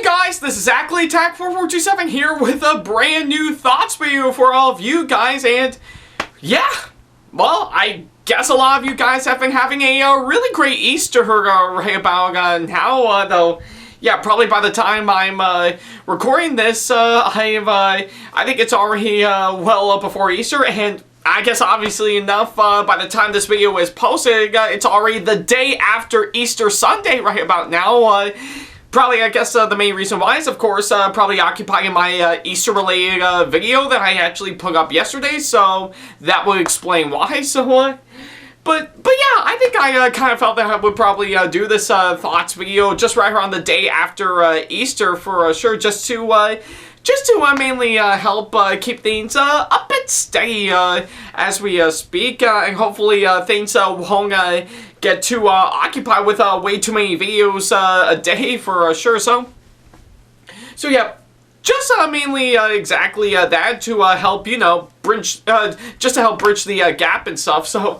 Hey guys, this is Ackleyattack4427 here with a brand new thoughts video for all of you guys, and yeah, well, I guess a lot of you guys have been having a really great Easter right about now, though. Yeah, probably by the time I'm recording this, I think it's already well before Easter, and I guess obviously enough, by the time this video is posted, it's already the day after Easter Sunday right about now. Probably, I guess, the main reason why is, of course, probably occupying my Easter-related video that I actually put up yesterday, so that would explain why, so, But yeah, I think I kind of felt that I would probably do this thoughts video just right around the day after Easter for sure, just to mainly help keep things a bit steady as we speak, and hopefully things won't get too occupied with way too many videos a day for sure. So yeah, just mainly exactly that to help, you know, bridge just to help bridge the gap and stuff. So.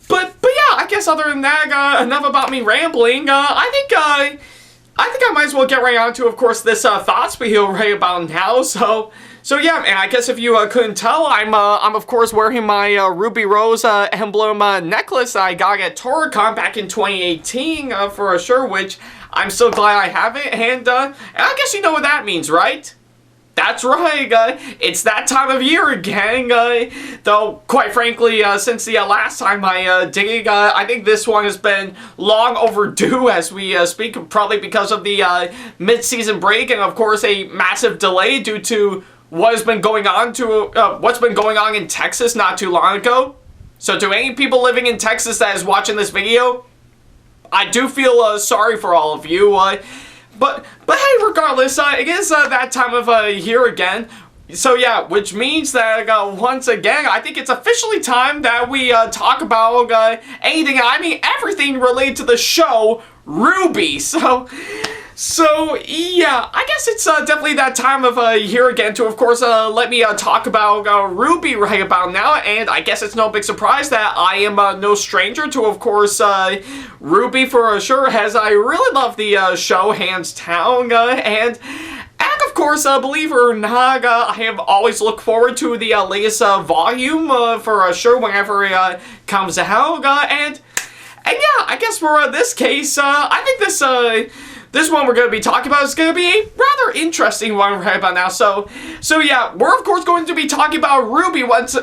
But yeah, I guess other than that, enough about me rambling. I think I might as well get right on to, of course, this thoughts video right about now. So yeah, and I guess if you couldn't tell, I'm of course wearing my Ruby Rose emblem necklace I got at Toricon back in 2018 for sure, which I'm so glad I have it. And I guess you know what that means, right? That's right, it's that time of year again, though, quite frankly, since the last time I did it, I think this one has been long overdue as we speak, probably because of the mid-season break, and of course a massive delay due to what's been going on in Texas not too long ago. So to any people living in Texas that is watching this video, I do feel sorry for all of you, But hey, regardless, it is that time of year again. So yeah, which means that once again, I think it's officially time that we talk about anything, I mean everything related to the show RWBY. So yeah, I guess it's definitely that time of year again to, of course, let me talk about RWBY right about now, and I guess it's no big surprise that I am no stranger to, of course, RWBY for sure, as I really love the show, hands down, and of course, believe it or not, I have always looked forward to the latest volume for sure whenever it comes out, and yeah, I guess for this case, I think this one we're going to be talking about is going to be a rather interesting one right about now. So yeah, we're of course going to be talking about RWBY once.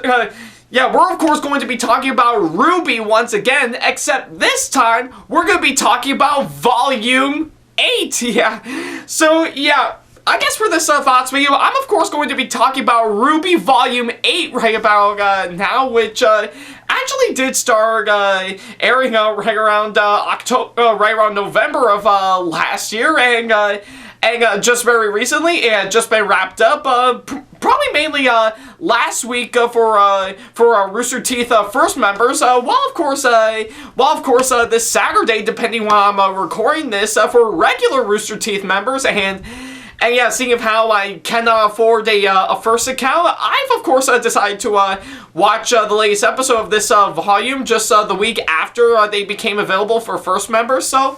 Yeah, we're of course going to be talking about RWBY once again, except this time we're going to be talking about Volume 8. Yeah. So yeah, I guess for this thoughts video, I'm of course going to be talking about RWBY Volume 8 right about now, which actually did start airing right around October, right around November of last year, and just very recently it had just been wrapped up, probably mainly last week for Rooster Teeth first members, while of course this Saturday, depending when I'm recording this, for regular Rooster Teeth members. And yeah, seeing of how I cannot afford a first account, I've of course decided to watch the latest episode of this volume just the week after they became available for first members. So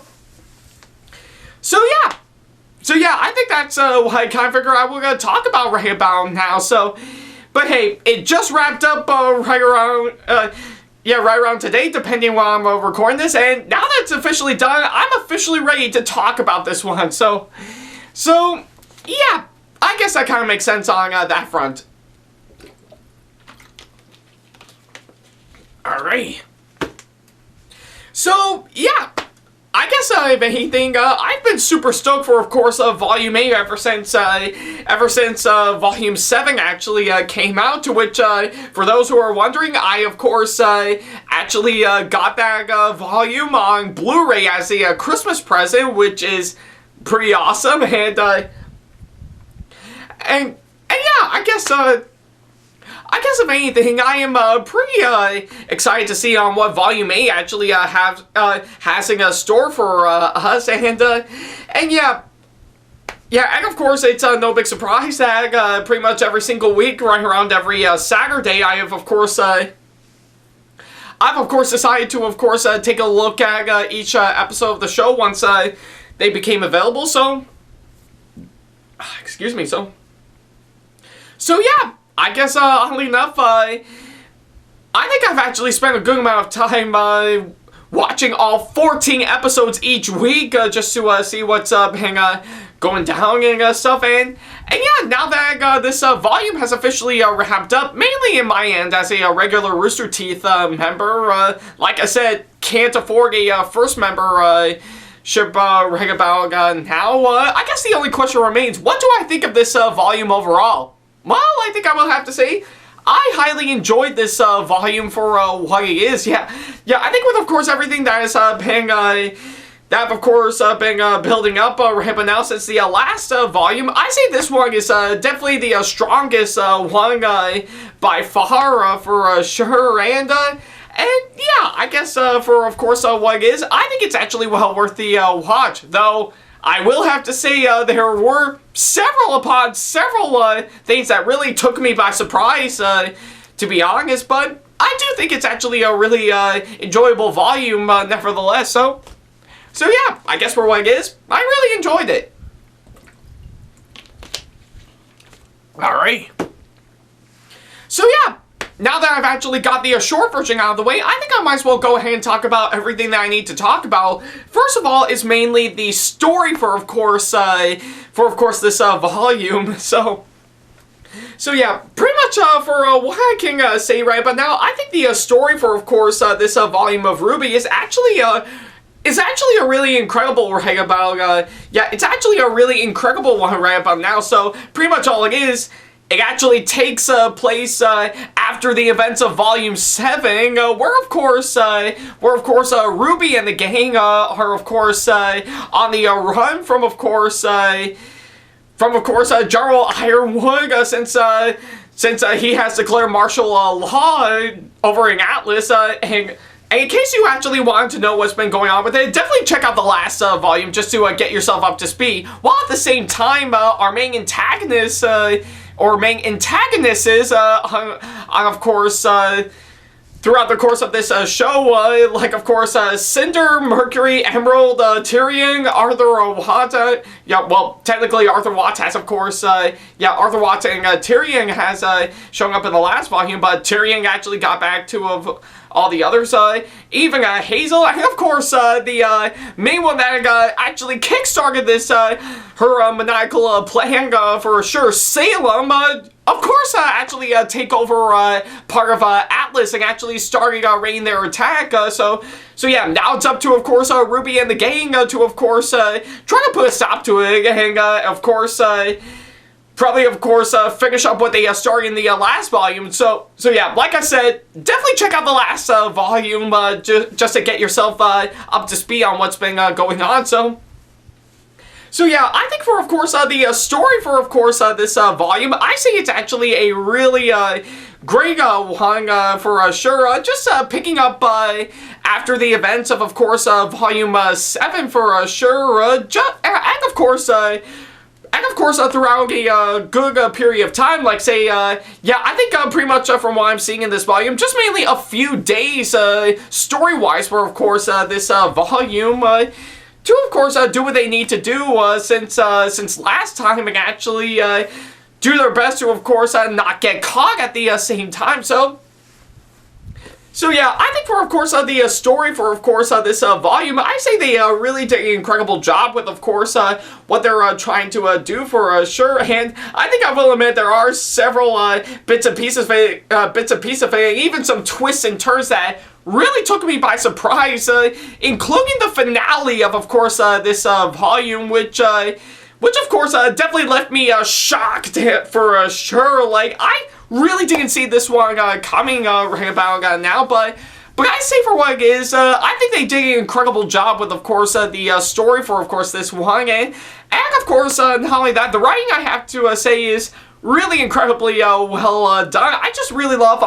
yeah, I think that's what I kind of figure I was gonna talk about right about now. So, but hey, it just wrapped up right around today, depending when I'm recording this. And now that it's officially done, I'm officially ready to talk about this one. So yeah, I guess that kind of makes sense on that front. Alright. So, yeah, I guess if anything, I've been super stoked for, of course, Volume 8 ever since Volume 7 actually came out, to which, for those who are wondering, I, of course, actually got that volume on Blu-ray as a Christmas present, which is pretty awesome, and yeah, I guess if anything, I am pretty excited to see on what Volume 8 actually has in store for us, and yeah, and of course it's no big surprise that pretty much every single week, right around every Saturday, I've of course decided to, of course, take a look at each episode of the show once they became available. So excuse me, so yeah, I guess, oddly enough, I think I've actually spent a good amount of time, watching all 14 episodes each week, just to, see what's, going down and, stuff, and yeah, now that, this, volume has officially, wrapped up, mainly in my end, as a, regular Rooster Teeth, member, like I said, can't afford a, first member, ship, ring about, now, I guess the only question remains, what do I think of this, volume overall? Well, I think I will have to say, I highly enjoyed this, volume for, what it is, yeah, I think with, of course, everything that has, been, been building up right now since the last volume, I say this one is definitely the strongest one by far for sure, and yeah, I guess for of course what it is, I think it's actually well worth the watch. Though I will have to say there were several things that really took me by surprise, to be honest, but I do think it's actually a really enjoyable volume nevertheless. So yeah, I guess for what it is, I really enjoyed it. Alright. So yeah, now that I've actually got the short version out of the way, I think I might as well go ahead and talk about everything that I need to talk about. First of all is mainly the story for of course this volume. So yeah, pretty much for what I can say right about now, I think the story for of course this volume of RWBY is actually a really incredible right about, yeah, it's actually a really incredible one right about now. So pretty much all it is, it actually takes place after the events of Volume 7, where of course RWBY and the gang are of course on the run from of course General Ironwood, since he has declared martial law over in Atlas, and in case you actually wanted to know what's been going on with it, definitely check out the last volume just to get yourself up to speed. While at the same time, our main antagonists, on of course, throughout the course of this show, like of course, Cinder, Mercury, Emerald, Tyrion, Arthur Watts, yeah, well, technically Arthur Watts has of course, yeah, Arthur Watts and Tyrion has shown up in the last volume, but Tyrion actually got back to all the others, even Hazel, and of course the main one that actually kickstarted this, her maniacal plan for sure, Salem, of course actually take over part of Atlas and actually started raiding their attack, so yeah, now it's up to of course RWBY and the gang to of course try to put a stop to it, and of course probably, of course, finish up what they started in the last volume. So yeah, like I said, definitely check out the last volume just to get yourself up to speed on what's been going on. So yeah, I think for, of course, the story for, of course, this volume, I say it's actually a really great one for sure. Just picking up after the events of course, Volume 7 for sure. And of course, throughout a good period of time, like say, yeah, I think pretty much from what I'm seeing in this volume, just mainly a few days story-wise for, of course, this volume to, of course, do what they need to do since last time and actually do their best to, of course, not get caught at the same time. So yeah, I think for, of course, the story for, of course, this volume, I say they really did an incredible job with, of course, what they're trying to do for sure. And I think I will admit there are several bits and pieces of it, even some twists and turns that really took me by surprise, including the finale of course, this volume, which of course definitely left me shocked for sure. Like, I really didn't see this one coming right about now, but I say for what it is, I think they did an incredible job with, of course, the story for, of course, this one, and of course, not only that, the writing, I have to say, is really incredibly well done. I just really love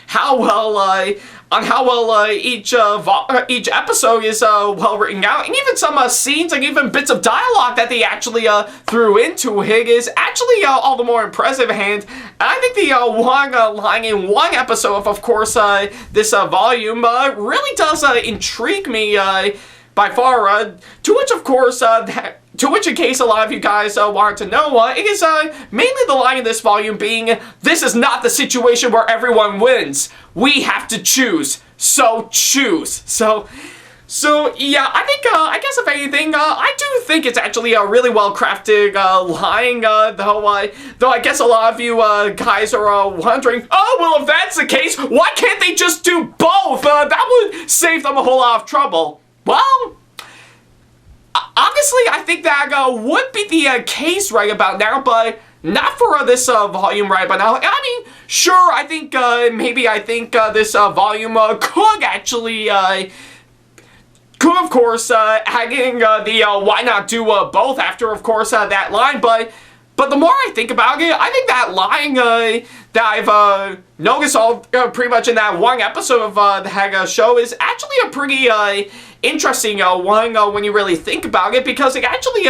how well each episode is well written out, and even some scenes and even bits of dialogue that they actually threw into it is actually all the more impressive. And I think the one line in one episode of course, this volume really does intrigue me by far. To which, of course, To which, in case a lot of you guys wanted to know, it is mainly the line in this volume being, "This is not the situation where everyone wins. We have to choose. So choose." So yeah, I think, I guess if anything, I do think it's actually a really well-crafted line, though I guess a lot of you guys are wondering, oh, well, if that's the case, why can't they just do both? That would save them a whole lot of trouble. Well, honestly, I think that would be the case right about now, but not for this volume right about now. I mean, sure, I think, maybe I think this volume could actually, could, of course, hanging the why not do both after, of course, that line, but the more I think about it, I think that line that I've noticed all pretty much in that one episode of the Haga show is actually a pretty interesting one when you really think about it, because it actually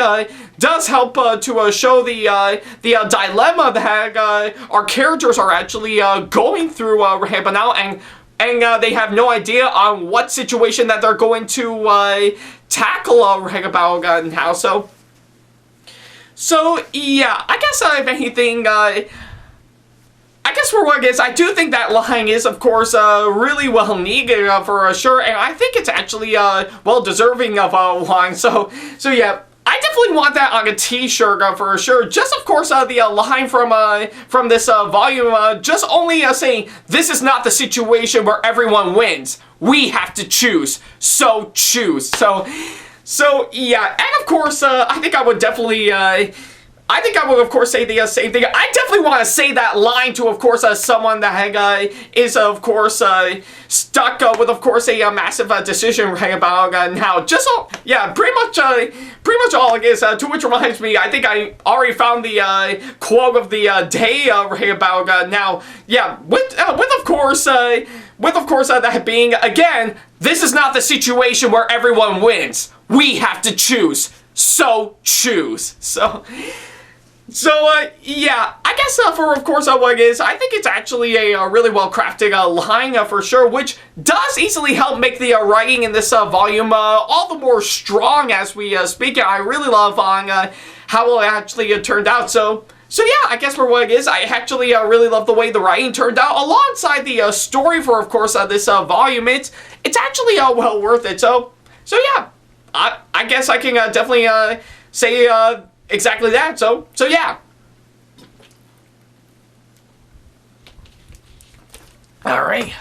does help to show the dilemma that our characters are actually going through right now, and they have no idea on what situation that they're going to tackle right about now. So yeah, I guess if anything, I guess for what it is, I do think that line is, of course, really well needed for sure, and I think it's actually well deserving of a line. So yeah. I definitely want that on a t-shirt for sure. Just, of course, the line from this volume, just only saying, "This is not the situation where everyone wins. We have to choose. So choose." So yeah, and of course, I think I would definitely, of course, say the same thing. I definitely want to say that line to, of course, someone that is, of course, stuck with, of course, a massive decision right about now. Just, yeah, pretty much all it is, to which reminds me, I think I already found the quote of the day right about now. Yeah, with of course, that being, again, "This is not the situation where everyone wins. We have to choose. So choose." So, yeah, I guess for, of course, what it is, I think it's actually a really well-crafted line for sure, which does easily help make the writing in this volume all the more strong as we speak. I really love on how it actually turned out. So yeah, I guess for what it is, I actually really love the way the writing turned out, alongside the story for, of course, this volume. It's actually well worth it. So yeah, I guess I can definitely say exactly that. So yeah. All right.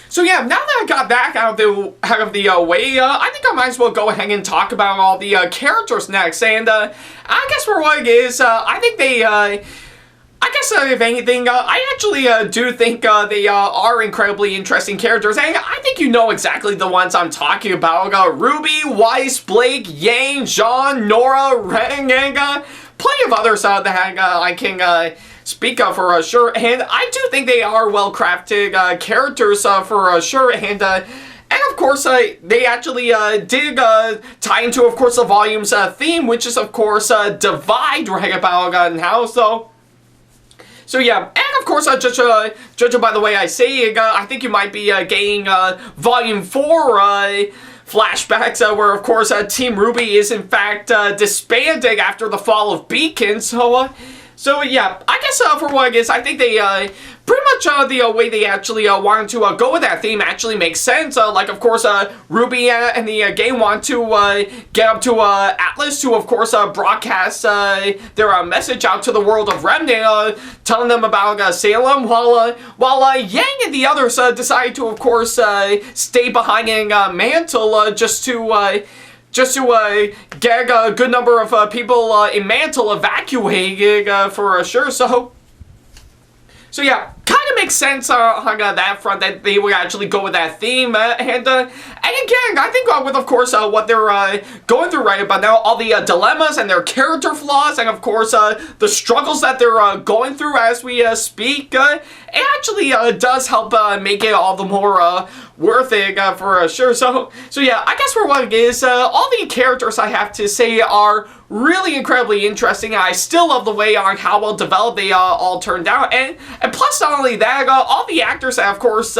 So yeah, now that I got that out of the way, I think I might as well go ahead and talk about all the characters next. And I guess for what it is, I think they, I guess if anything, I actually do think they are incredibly interesting characters, and I think you know exactly the ones I'm talking about. Ruby, Weiss, Blake, Yang, Jean, Nora, Reng, and plenty of others that I can speak of for sure. And I do think they are well-crafted characters for sure, and of course, they actually did tie into, of course, the volume's theme, which is, of course, divide right about now. So yeah, and of course, judging by the way I say it, I think you might be getting Volume 4 flashbacks, where of course Team RWBY is in fact disbanding after the fall of Beacon. So yeah, I guess for what it is, I think they pretty much the way they actually wanted to go with that theme actually makes sense. Like, of course, RWBY and the game want to get up to Atlas to, of course, broadcast their message out to the world of Remnant, telling them about Salem, while Yang and the others decide to, of course, stay behind in Mantle just to get a good number of people in Mantle evacuated for sure. So yeah, kind of makes sense on that front that they would actually go with that theme. And again, I think with, of course, what they're going through right about now, all the dilemmas and their character flaws, and of course, the struggles that they're going through as we speak, it actually does help make it all the more worth it for sure. So yeah, I guess for what it is, all the characters, I have to say, are really incredibly interesting. I still love the way on how well developed they all turned out, and plus not only that, all the actors that, of course,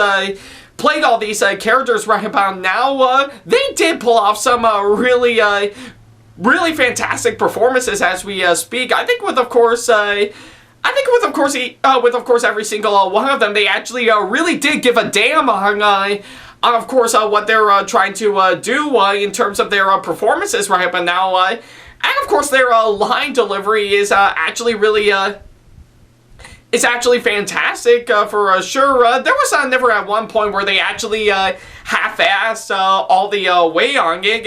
played all these characters right about now, they did pull off some really really fantastic performances as we speak. I think with, of course, with of course every single one of them, they actually really did give a damn on of course what they're trying to do in terms of their performances right but now, and of course their line delivery is actually really it's actually fantastic for sure. There was never at one point where they actually half-assed all the way on it.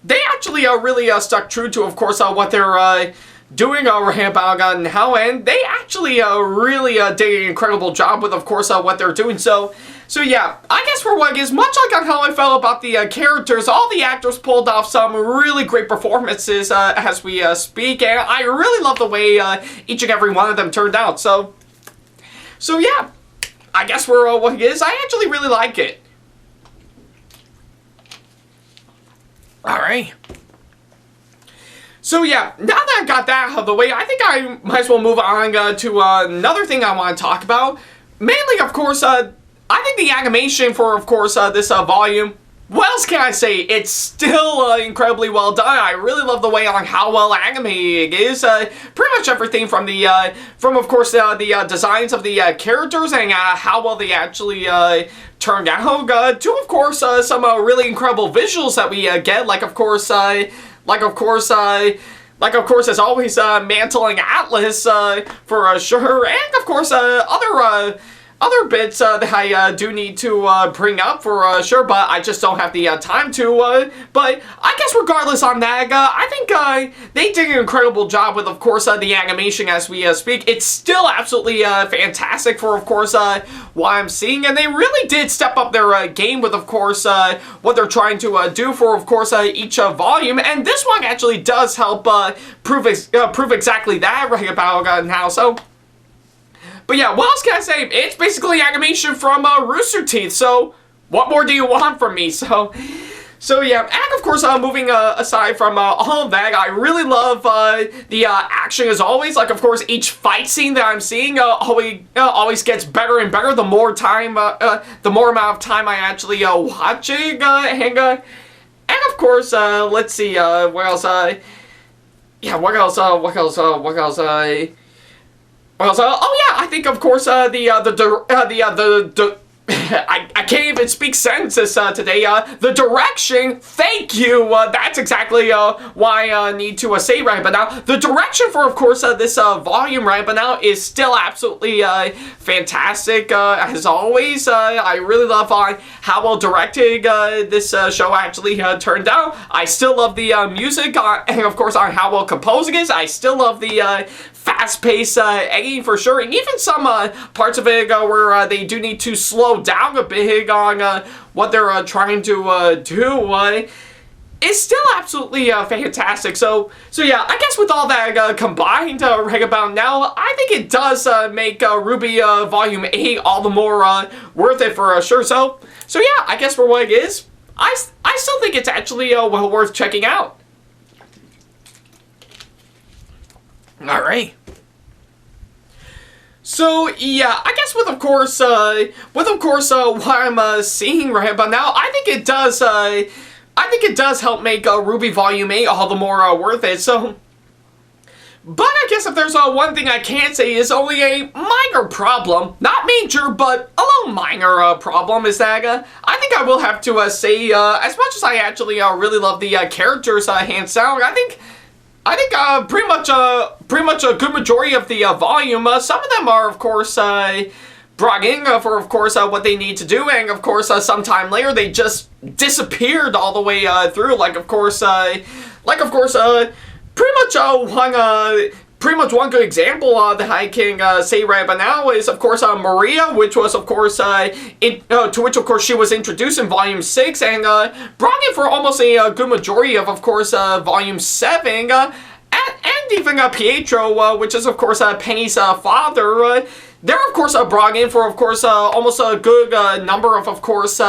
They actually really stuck true to, of course, what they're doing right about now, and they actually really did an incredible job with, of course, what they're doing. So yeah, I guess for what is much like how I felt about the characters, all the actors pulled off some really great performances as we speak, and I really love the way each and every one of them turned out. So yeah, I guess for what it is, I actually really like it. Alright. So yeah, now that I got that out of the way, I think I might as well move on to another thing I want to talk about. Mainly, of course, I think the animation for, of course, this volume, what else can I say? It's still incredibly well done. I really love the way on how well animated it is. Pretty much everything from the, of course, the designs of the characters and how well they actually turned out, to, of course, some really incredible visuals that we get, like, of course, as always, mantling Atlas for sure, and of course, other bits that I do need to bring up for sure, but I just don't have the time to. But I guess regardless on that, I think they did an incredible job with, of course, the animation as we speak. It's still absolutely fantastic for, of course, what I'm seeing, and they really did step up their game with, of course, what they're trying to do for, of course, each volume, and this one actually does help prove exactly that right about now. So. But yeah, what else can I say? It's basically animation from Rooster Teeth, so what more do you want from me? So yeah, and of course, moving aside from all of that, I really love the action as always. Like, of course, each fight scene that I'm seeing always gets better and better the more amount of time I actually watch it. And of course, let's see, what else? Yeah, what else? Oh yeah, I think of course I can't even speak sentences today. The direction, thank you. That's exactly why I need to say right but now. The direction for, of course, this volume right but now is still absolutely fantastic as always. I really love how well directed this show actually turned out. I still love the music and of course on how well composed it is. I still love the fast-paced editing for sure, and even some parts of it where they do need to slow down a bit on what they're trying to do. It's still absolutely fantastic. So yeah, I guess with all that combined right about now, I think it does make RWBY Volume 8 all the more worth it for sure. So yeah, I guess for what it is, I still think it's actually well worth checking out. Alright. So yeah, I guess with of course what I'm seeing right about now, I think it does help make RWBY Volume 8 all the more worth it. So, but I guess if there's one thing I can say is only a minor problem, not major, but a little minor problem, is that I think I will have to say as much as I actually really love the characters hands down, I think pretty much a good majority of the volume, some of them are, of course, brought in for, of course, what they need to do, and, of course, sometime later, they just disappeared all the way through, pretty much one good example that I can say right about now is, of course, Maria, which was, of course, to which, of course, she was introduced in Volume 6, and brought in for almost a good majority of course, Volume 7, and even Pietro, which is, of course, Penny's father. They're, of course, brought in for, of course, almost a good number of course,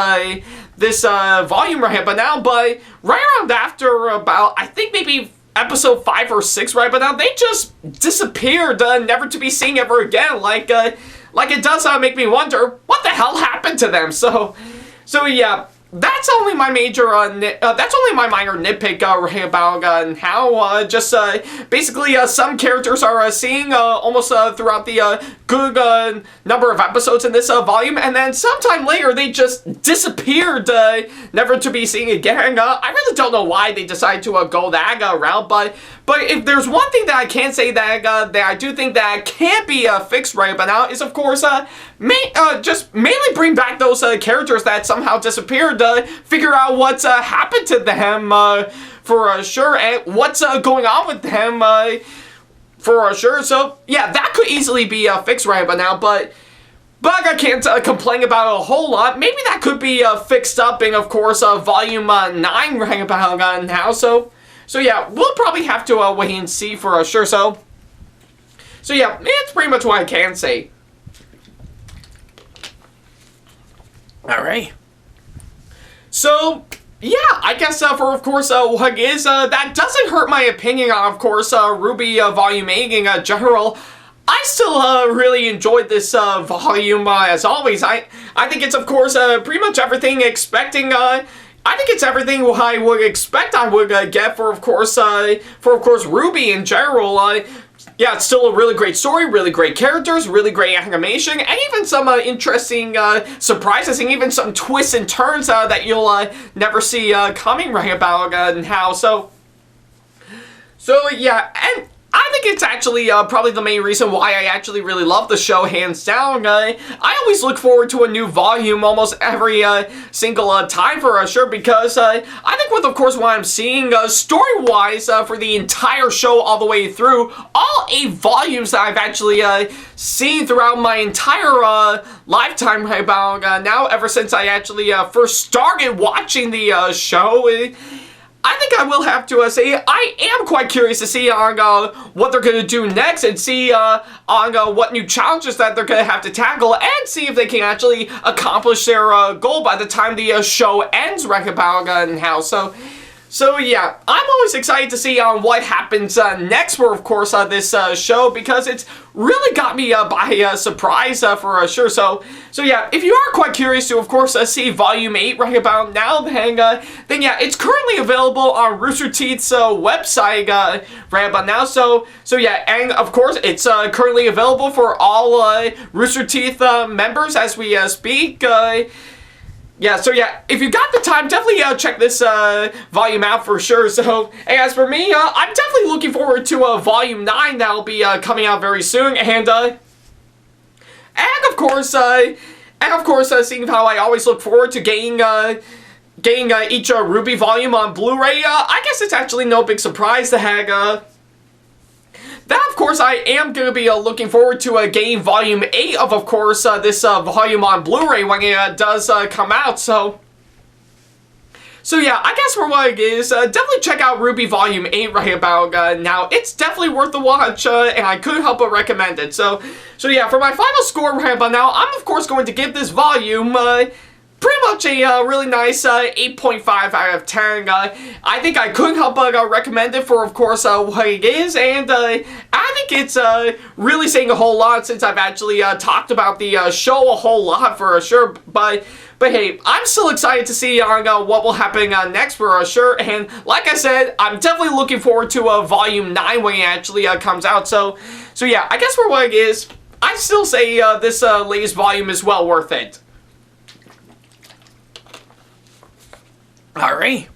this volume right but now, but right around after about, I think maybe episode 5 or 6 right but now, they just disappeared, never to be seen ever again. Like it does make me wonder what the hell happened to them. So yeah, that's only my major, that's only my minor nitpick about how just basically some characters are seeing almost throughout the good number of episodes in this volume, and then sometime later they just disappeared, never to be seen again. I really don't know why they decided to go that route, but if there's one thing that I can say that I do think that can't be fixed right about now is, of course, just mainly bring back those characters that somehow disappeared, figure out what's happened to them for sure, and what's going on with them for sure. So yeah, that could easily be fixed right about now, but I can't complain about it a whole lot. Maybe that could be fixed up in, of course, volume 9 right about now. So yeah, we'll probably have to wait and see for sure. So yeah, it's pretty much what I can say. Alright. So, yeah, I guess for, of course, what is, that doesn't hurt my opinion on, of course, RWBY Volume 8 in general. I still really enjoyed this volume, as always. I think it's, of course, pretty much everything expecting, I think it's everything I would expect I would get for, of course, RWBY in general. Yeah, it's still a really great story, really great characters, really great animation, and even some interesting surprises, and even some twists and turns that you'll never see coming right about now. So yeah, and I think it's actually probably the main reason why I actually really love the show, hands down. I always look forward to a new volume almost every single time for sure, because I think with, of course, what I'm seeing story-wise for the entire show all the way through, all 8 volumes that I've actually seen throughout my entire lifetime about now, ever since I actually first started watching the show, I think I will have to say I am quite curious to see on what they're going to do next, and see on what new challenges that they're going to have to tackle, and see if they can actually accomplish their goal by the time the show ends right about now. So yeah, I'm always excited to see what happens next for, of course, this show, because it's really got me by surprise for sure. So yeah, if you are quite curious to, of course, see Volume 8 right about now, then yeah, it's currently available on Rooster Teeth's website right about now. So yeah, and of course, it's currently available for all Rooster Teeth members as we speak. Yeah, so yeah, if you got the time, definitely check this volume out for sure. So, and as for me, I'm definitely looking forward to Volume 9 that'll be coming out very soon, and of course, seeing how I always look forward to getting each RWBY volume on Blu-ray, I guess it's actually no big surprise to have that, of course, I am going to be looking forward to getting Volume 8 of course, this volume on Blu-ray when it does come out. So yeah, I guess for what it is, definitely check out RWBY Volume 8 right about now. It's definitely worth the watch, and I couldn't help but recommend it. So yeah, for my final score right about now, I'm, of course, going to give this volume pretty much a really nice 8.5 out of 10. I think I couldn't help but recommend it for, of course, what it is, and I think it's really saying a whole lot, since I've actually talked about the show a whole lot for sure. But hey, I'm still excited to see what will happen next for sure, and like I said, I'm definitely looking forward to Volume 9 when it actually comes out. So yeah, I guess for what it is, I still say this latest volume is well worth it. Alright.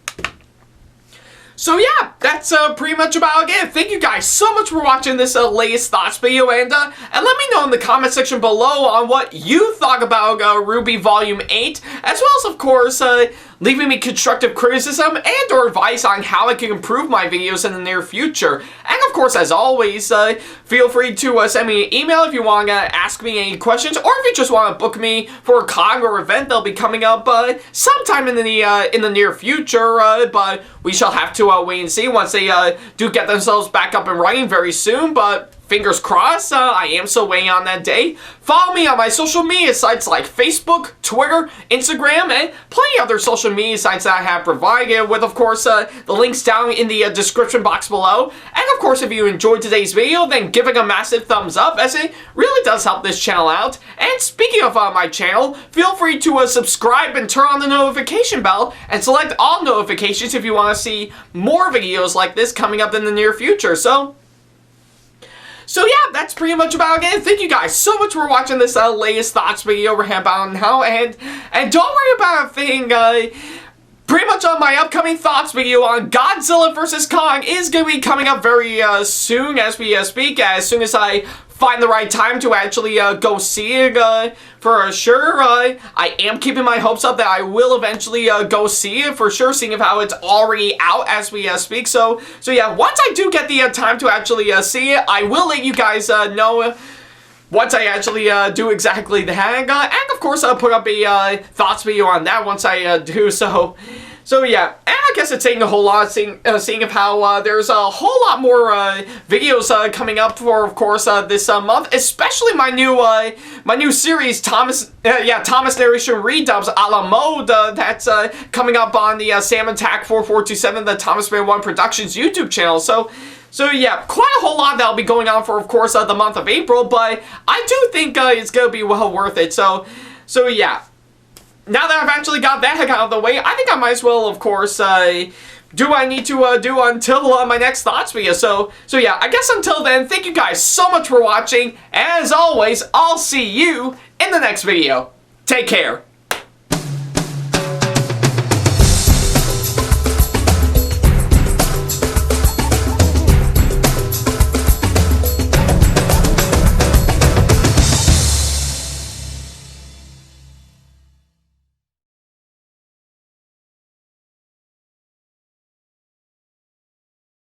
So yeah, that's pretty much about it. Thank you guys so much for watching this latest thoughts video, and let me know in the comment section below on what you thought about RWBY Volume 8, as well as, of course, leaving me constructive criticism and or advice on how I can improve my videos in the near future. And of course, as always, feel free to send me an email if you want to ask me any questions, or if you just want to book me for a con or event that'll be coming up sometime in the near future, but we shall have to wait and see once they do get themselves back up and running very soon. But fingers crossed, I am still waiting on that day. Follow me on my social media sites like Facebook, Twitter, Instagram, and plenty of other social media sites that I have provided with, of course, the links down in the description box below. And of of course, if you enjoyed today's video, then give it a massive thumbs up, as it really does help this channel out. And speaking of my channel, feel free to subscribe and turn on the notification bell and select all notifications if you want to see more videos like this coming up in the near future. So yeah, that's pretty much about it. Thank you guys so much for watching this latest thoughts video over here about now, and don't worry about a thing. Pretty much on my upcoming thoughts video on Godzilla vs. Kong is going to be coming up very soon as we speak, as soon as I find the right time to actually go see it for sure. I am keeping my hopes up that I will eventually go see it for sure, seeing of how it's already out as we speak. So yeah, once I do get the time to actually see it, I will let you guys know once I actually do exactly that. And of course, I'll put up a thoughts video on that once I do so. So yeah, and I guess it's saying a whole lot, seeing of how there's a whole lot more videos coming up for, of course, this month, especially my new series, Thomas narration redubs a la mode, that's coming up on the SamAttack4427 the ThomasFan1 Productions YouTube channel. So yeah, quite a whole lot that'll be going on for, of course, the month of April, but I do think it's gonna be well worth it. So yeah. Now that I've actually got that out of the way, I think I might as well, of course, do I need to do until my next thoughts video. So yeah, I guess until then, thank you guys so much for watching. As always, I'll see you in the next video. Take care.